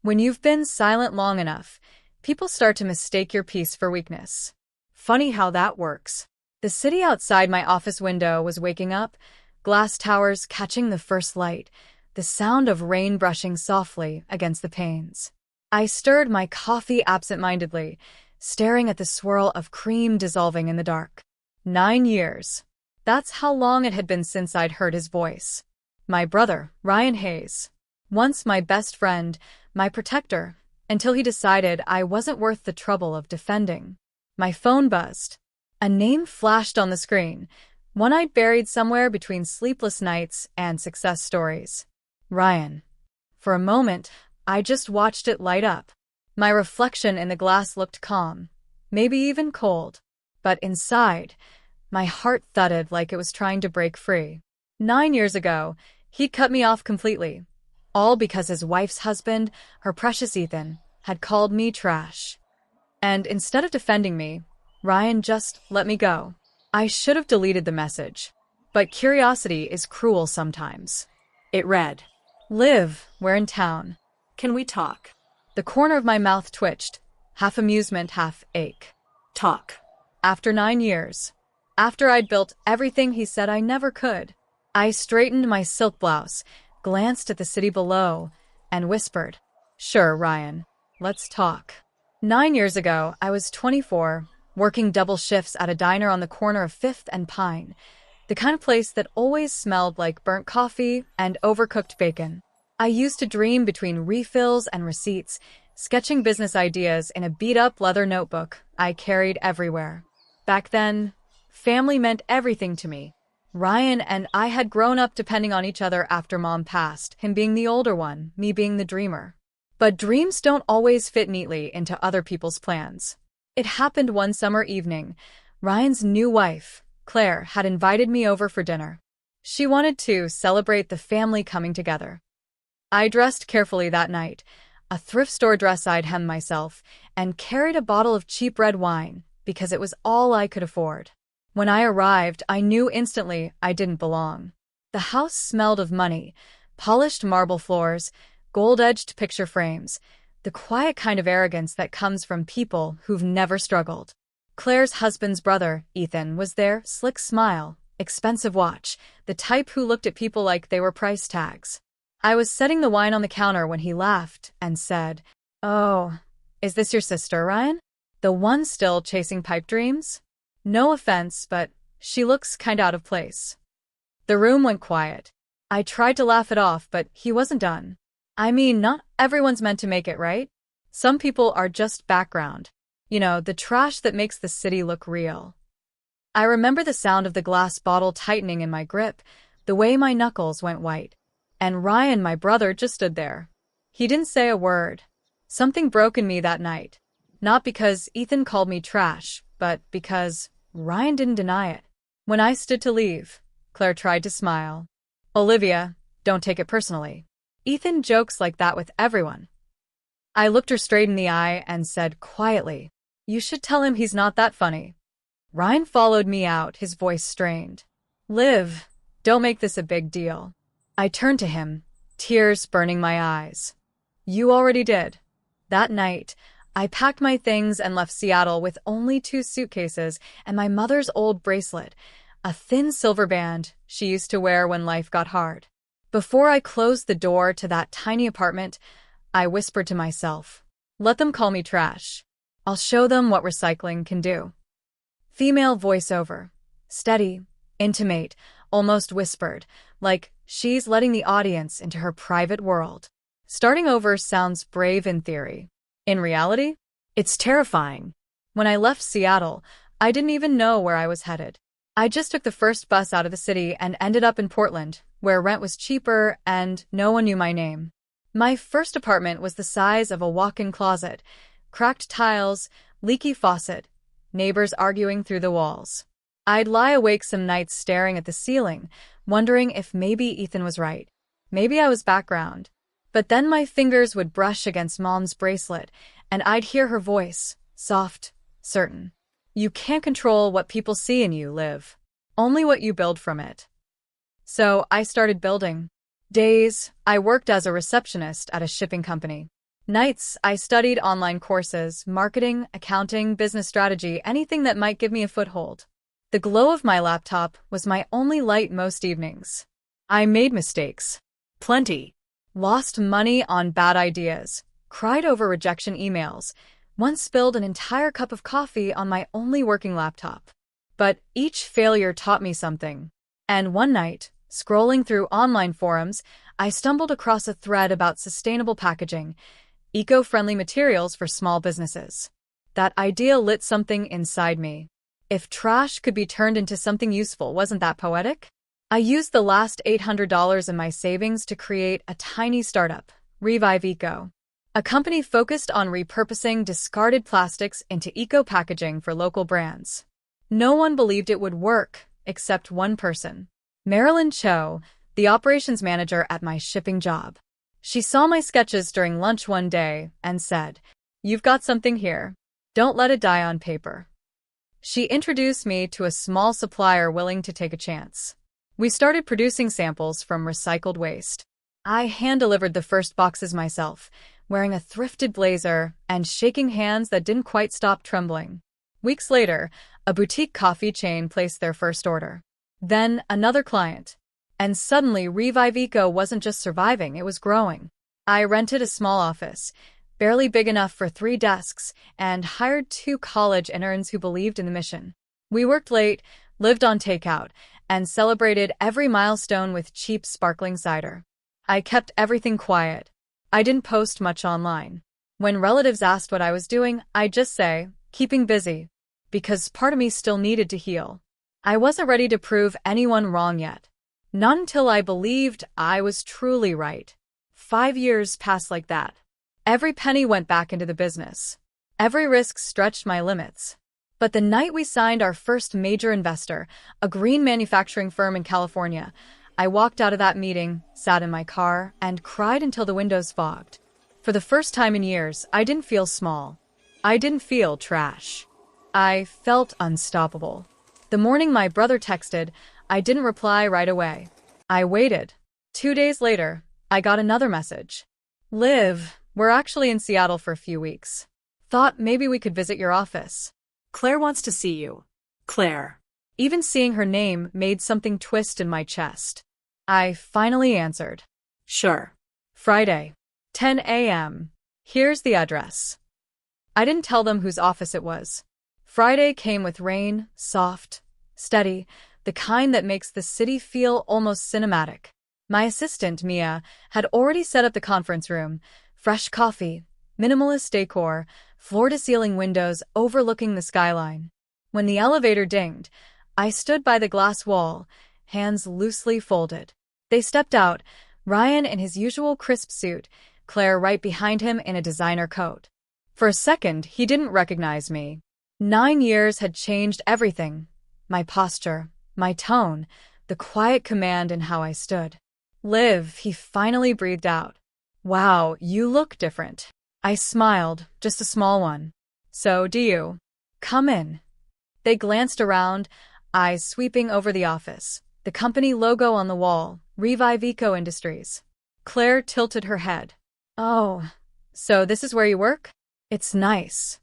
When you've been silent long enough, people start to mistake your peace for weakness. Funny how that works. The city outside my office window was waking up, glass towers catching the first light, the sound of rain brushing softly against the panes. I stirred my coffee absent-mindedly, staring at the swirl of cream dissolving in the dark. 9 years. That's how long it had been since I'd heard his voice. My brother, Ryan Hayes. Once my best friend, my protector, until he decided I wasn't worth the trouble of defending. My phone buzzed. A name flashed on the screen, one I'd buried somewhere between sleepless nights and success stories. Ryan. For a moment, I just watched it light up. My reflection in the glass looked calm, maybe even cold. But inside, my heart thudded like it was trying to break free. 9 years ago, he'd cut me off completely, all because his wife's husband, her precious Ethan, had called me trash. And instead of defending me, Ryan just let me go. I should have deleted the message, but curiosity is cruel sometimes. It read, "Liv, we're in town. Can we talk?" The corner of my mouth twitched, half amusement, half ache. Talk. After 9 years. After I'd built everything he said I never could. I straightened my silk blouse, glanced at the city below, and whispered, "Sure, Ryan. Let's talk." 9 years ago, I was 24, working double shifts at a diner on the corner of 5th and Pine, the kind of place that always smelled like burnt coffee and overcooked bacon. I used to dream between refills and receipts, sketching business ideas in a beat-up leather notebook I carried everywhere. Back then, family meant everything to me. Ryan and I had grown up depending on each other after Mom passed, him being the older one, me being the dreamer. But dreams don't always fit neatly into other people's plans. It happened one summer evening. Ryan's new wife, Claire, had invited me over for dinner. She wanted to celebrate the family coming together. I dressed carefully that night, a thrift store dress I'd hemmed myself, and carried a bottle of cheap red wine because it was all I could afford. When I arrived, I knew instantly I didn't belong. The house smelled of money, polished marble floors, gold-edged picture frames, the quiet kind of arrogance that comes from people who've never struggled. Claire's husband's brother, Ethan, was there, slick smile, expensive watch, the type who looked at people like they were price tags. I was setting the wine on the counter when he laughed and said, "Oh, is this your sister, Ryan? The one still chasing pipe dreams? No offense, but she looks kinda out of place." The room went quiet. I tried to laugh it off, but he wasn't done. I mean, not everyone's meant to make it, right? Some people are just background. You know, the trash that makes the city look real. I remember the sound of the glass bottle tightening in my grip, the way my knuckles went white. And Ryan, my brother, just stood there. He didn't say a word. Something broke in me that night. Not because Ethan called me trash, but because Ryan didn't deny it. When I stood to leave, Claire tried to smile. "Olivia, don't take it personally. Ethan jokes like that with everyone." I looked her straight in the eye and said quietly, "You should tell him he's not that funny." Ryan followed me out, his voice strained. "Liv, don't make this a big deal." I turned to him, tears burning my eyes. "You already did." That night, I packed my things and left Seattle with only 2 suitcases and my mother's old bracelet, a thin silver band she used to wear when life got hard. Before I closed the door to that tiny apartment, I whispered to myself, "Let them call me trash. I'll show them what recycling can do." Female voiceover. Steady, intimate, almost whispered, like she's letting the audience into her private world. Starting over sounds brave in theory. In reality, it's terrifying. When I left Seattle, I didn't even know where I was headed. I just took the first bus out of the city and ended up in Portland, where rent was cheaper and no one knew my name. My first apartment was the size of a walk-in closet, cracked tiles, leaky faucet, neighbors arguing through the walls. I'd lie awake some nights staring at the ceiling, wondering if maybe Ethan was right. Maybe I was background. But then my fingers would brush against Mom's bracelet, and I'd hear her voice, soft, certain. "You can't control what people see in you, Liv. Only what you build from it." So I started building. Days, I worked as a receptionist at a shipping company. Nights, I studied online courses, marketing, accounting, business strategy, anything that might give me a foothold. The glow of my laptop was my only light most evenings. I made mistakes. Plenty. Lost money on bad ideas. Cried over rejection emails. Once spilled an entire cup of coffee on my only working laptop. But each failure taught me something. And one night, scrolling through online forums, I stumbled across a thread about sustainable packaging, eco-friendly materials for small businesses. That idea lit something inside me. If trash could be turned into something useful, wasn't that poetic? I used the last $800 in my savings to create a tiny startup, Revive Eco, a company focused on repurposing discarded plastics into eco-packaging for local brands. No one believed it would work, except one person. Marilyn Cho, the operations manager at my shipping job. She saw my sketches during lunch one day and said, "You've got something here. Don't let it die on paper." She introduced me to a small supplier willing to take a chance. We started producing samples from recycled waste. I hand-delivered the first boxes myself, wearing a thrifted blazer and shaking hands that didn't quite stop trembling. Weeks later, a boutique coffee chain placed their first order. Then another client. And suddenly, Revive Eco wasn't just surviving, it was growing. I rented a small office, barely big enough for 3 desks, and hired 2 college interns who believed in the mission. We worked late, lived on takeout, and celebrated every milestone with cheap sparkling cider. I kept everything quiet. I didn't post much online. When relatives asked what I was doing, I'd just say, keeping busy, because part of me still needed to heal. I wasn't ready to prove anyone wrong yet. Not until I believed I was truly right. 5 years passed like that. Every penny went back into the business. Every risk stretched my limits. But the night we signed our first major investor, a green manufacturing firm in California, I walked out of that meeting, sat in my car, and cried until the windows fogged. For the first time in years, I didn't feel small. I didn't feel trash. I felt unstoppable. The morning my brother texted, I didn't reply right away. I waited. 2 days later, I got another message. "Liv, we're actually in Seattle for a few weeks. Thought maybe we could visit your office. Claire wants to see you. Claire." Even seeing her name made something twist in my chest. I finally answered. "Sure." Friday, 10 a.m. Here's the address. I didn't tell them whose office it was. Friday came with rain, soft, steady, the kind that makes the city feel almost cinematic. My assistant, Mia, had already set up the conference room. Fresh coffee, minimalist decor, floor-to-ceiling windows overlooking the skyline. When the elevator dinged, I stood by the glass wall, hands loosely folded. They stepped out, Ryan in his usual crisp suit, Claire right behind him in a designer coat. For a second, he didn't recognize me. 9 years had changed everything. My posture, my tone, the quiet command in how I stood. "Liv," he finally breathed out. "Wow, you look different." I smiled, just a small one. "So do you. Come in." They glanced around, eyes sweeping over the office, the company logo on the wall, Revive Eco Industries. Claire tilted her head. "Oh, so this is where you work? It's nice."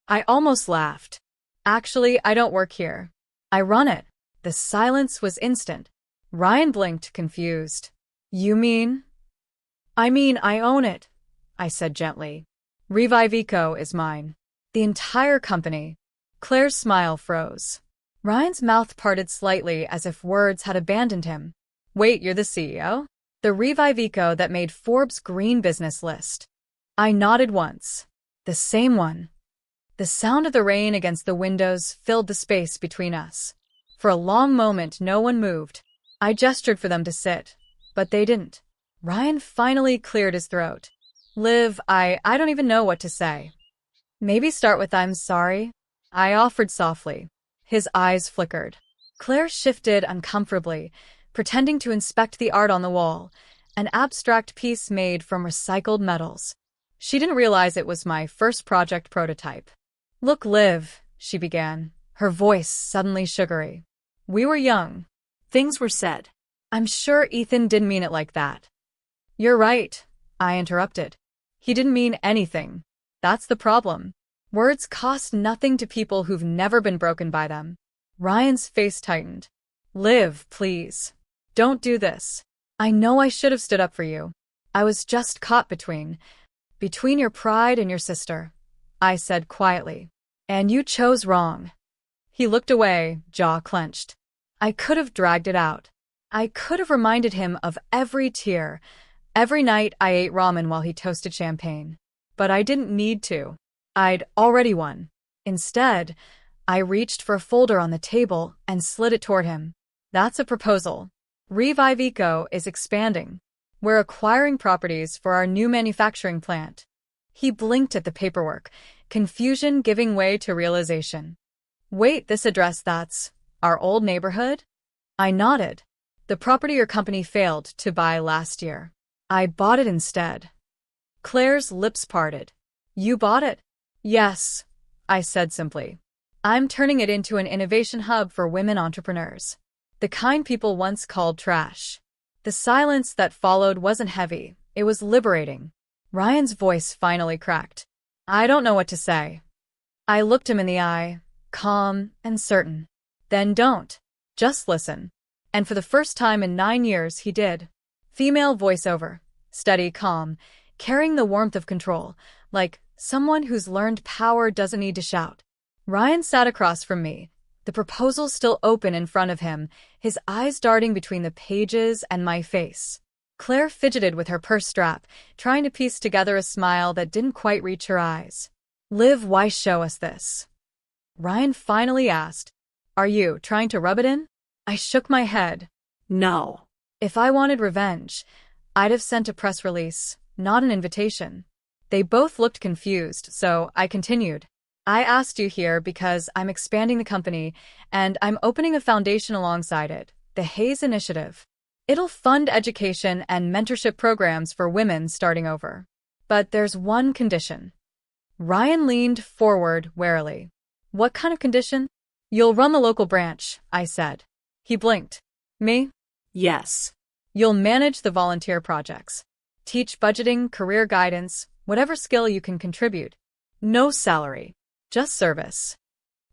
I almost laughed. "Actually, I don't work here. I run it." The silence was instant. Ryan blinked, confused. "You mean?" "I mean, I own it," I said gently. "Revive Eco is mine. The entire company." Claire's smile froze. Ryan's mouth parted slightly as if words had abandoned him. "Wait, you're the CEO?" "The Revive Eco that made Forbes' green business list." I nodded once. "The same one." The sound of the rain against the windows filled the space between us. For a long moment, no one moved. I gestured for them to sit, but they didn't. Ryan finally cleared his throat. "Liv, I don't even know what to say." "Maybe start with 'I'm sorry'," I offered softly. His eyes flickered. Claire shifted uncomfortably, pretending to inspect the art on the wall, an abstract piece made from recycled metals. She didn't realize it was my first project prototype. "Look, Liv," she began, her voice suddenly sugary. "We were young. Things were said." I'm sure Ethan didn't mean it like that." "You're right," I interrupted. He didn't mean anything. That's the problem. Words cost nothing to people who've never been broken by them. Ryan's face tightened. Liv, please. Don't do this. I know I should have stood up for you. I was just caught between your pride and your sister, I said quietly. And you chose wrong. He looked away, jaw clenched. I could have dragged it out. I could have reminded him of every tear, every night I ate ramen while he toasted champagne. But I didn't need to. I'd already won. Instead, I reached for a folder on the table and slid it toward him. That's a proposal. Revive Eco is expanding. We're acquiring properties for our new manufacturing plant. He blinked at the paperwork, confusion giving way to realization. Wait, this address, that's our old neighborhood? I nodded. The property your company failed to buy last year. I bought it instead. Claire's lips parted. You bought it? Yes, I said simply. I'm turning it into an innovation hub for women entrepreneurs. The kind people once called trash. The silence that followed wasn't heavy, it was liberating. Ryan's voice finally cracked. I don't know what to say. I looked him in the eye, calm and certain. Then don't. Just listen. And for the first time in 9 years, he did. Female voiceover. Steady, calm, carrying the warmth of control, like someone who's learned power doesn't need to shout. Ryan sat across from me, the proposal still open in front of him, his eyes darting between the pages and my face. Claire fidgeted with her purse strap, trying to piece together a smile that didn't quite reach her eyes. Liv, why show us this? Ryan finally asked. Are you trying to rub it in? I shook my head. No. If I wanted revenge, I'd have sent a press release, not an invitation. They both looked confused, so I continued. I asked you here because I'm expanding the company, and I'm opening a foundation alongside it, the Hayes Initiative. It'll fund education and mentorship programs for women starting over. But there's one condition. Ryan leaned forward warily. What kind of condition? You'll run the local branch, I said. He blinked. Me? Yes. You'll manage the volunteer projects. Teach budgeting, career guidance, whatever skill you can contribute. No salary. Just service.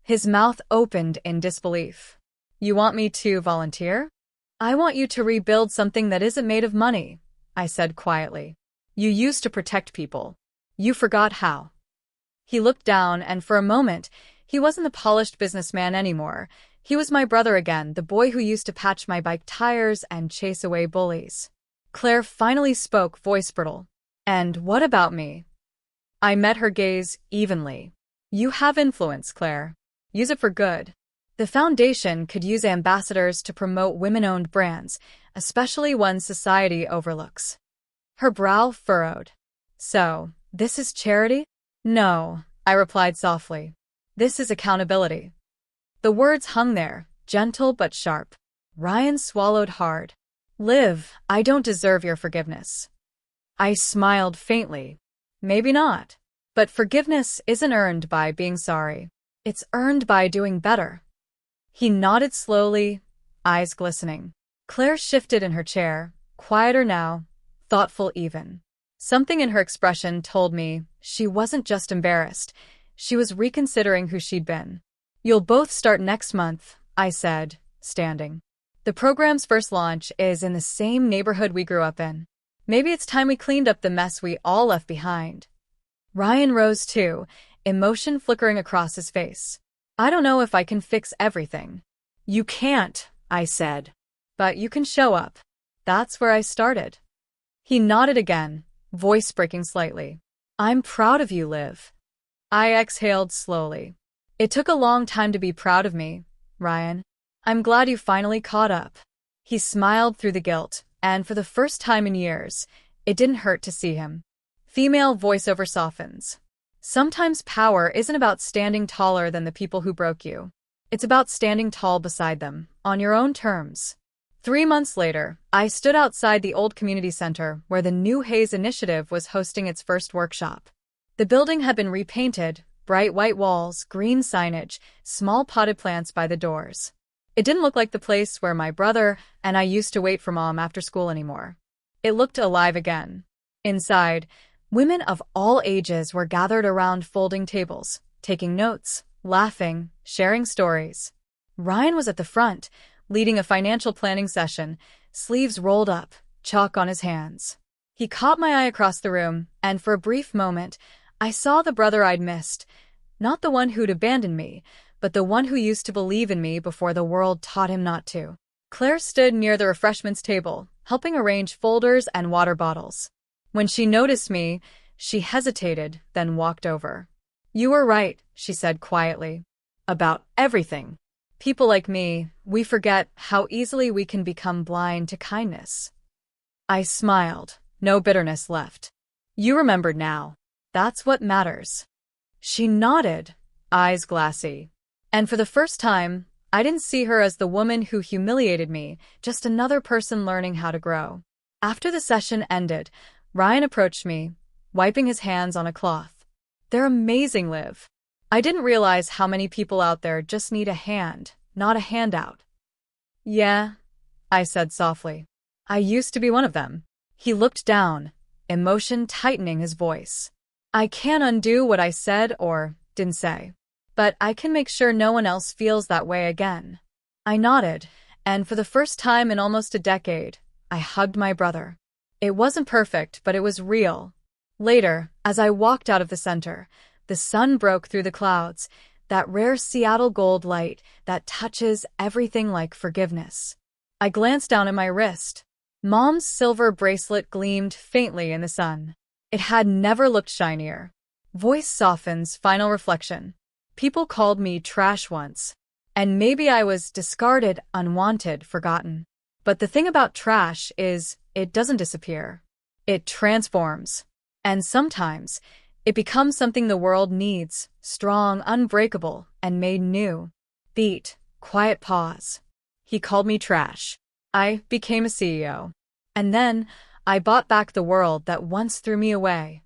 His mouth opened in disbelief. You want me to volunteer? I want you to rebuild something that isn't made of money, I said quietly. You used to protect people. You forgot how. He looked down, and for a moment, he wasn't the polished businessman anymore. He was my brother again, the boy who used to patch my bike tires and chase away bullies. Claire finally spoke, voice brittle. And what about me? I met her gaze evenly. You have influence, Claire. Use it for good. The foundation could use ambassadors to promote women-owned brands, especially ones society overlooks. Her brow furrowed. So, this is charity? No, I replied softly. This is accountability. The words hung there, gentle but sharp. Ryan swallowed hard. Liv, I don't deserve your forgiveness. I smiled faintly. Maybe not. But forgiveness isn't earned by being sorry. It's earned by doing better. He nodded slowly, eyes glistening. Claire shifted in her chair, quieter now, thoughtful even. Something in her expression told me she wasn't just embarrassed. She was reconsidering who she'd been. You'll both start next month, I said, standing. The program's first launch is in the same neighborhood we grew up in. Maybe it's time we cleaned up the mess we all left behind. Ryan rose too, emotion flickering across his face. I don't know if I can fix everything. You can't, I said. But you can show up. That's where I started. He nodded again, voice breaking slightly. I'm proud of you, Liv. I exhaled slowly. It took a long time to be proud of me, Ryan. I'm glad you finally caught up. He smiled through the guilt, and for the first time in years, it didn't hurt to see him. Female voiceover softens. Sometimes power isn't about standing taller than the people who broke you. It's about standing tall beside them, on your own terms. 3 months later, I stood outside the old community center where the new Hayes Initiative was hosting its first workshop. The building had been repainted, bright white walls, green signage, small potted plants by the doors. It didn't look like the place where my brother and I used to wait for Mom after school anymore. It looked alive again. Inside, Women of all ages were gathered around folding tables, taking notes, laughing, sharing stories. Ryan was at the front, leading a financial planning session, sleeves rolled up, chalk on his hands. He caught my eye across the room, and for a brief moment, I saw the brother I'd missed. Not the one who'd abandoned me, but the one who used to believe in me before the world taught him not to. Claire stood near the refreshments table, helping arrange folders and water bottles. When she noticed me, she hesitated, then walked over. "You were right," she said quietly. "About everything. People like me, we forget how easily we can become blind to kindness." I smiled, no bitterness left. "You remembered now. That's what matters." She nodded, eyes glassy. And for the first time, I didn't see her as the woman who humiliated me, just another person learning how to grow. After the session ended, Ryan approached me, wiping his hands on a cloth. "They're amazing, Liv. I didn't realize how many people out there just need a hand, not a handout." "Yeah," I said softly. "I used to be one of them." He looked down, emotion tightening his voice. "I can't undo what I said or didn't say, but I can make sure no one else feels that way again." I nodded, and for the first time in almost a decade, I hugged my brother. It wasn't perfect, but it was real. Later, as I walked out of the center, the sun broke through the clouds, that rare Seattle gold light that touches everything like forgiveness. I glanced down at my wrist. Mom's silver bracelet gleamed faintly in the sun. It had never looked shinier. Voice softens, final reflection. People called me trash once. And maybe I was discarded, unwanted, forgotten. But the thing about trash is, it doesn't disappear. It transforms. And sometimes, it becomes something the world needs, strong, unbreakable, and made new. Beat, quiet pause. He called me trash. I became a CEO. And then, I bought back the world that once threw me away.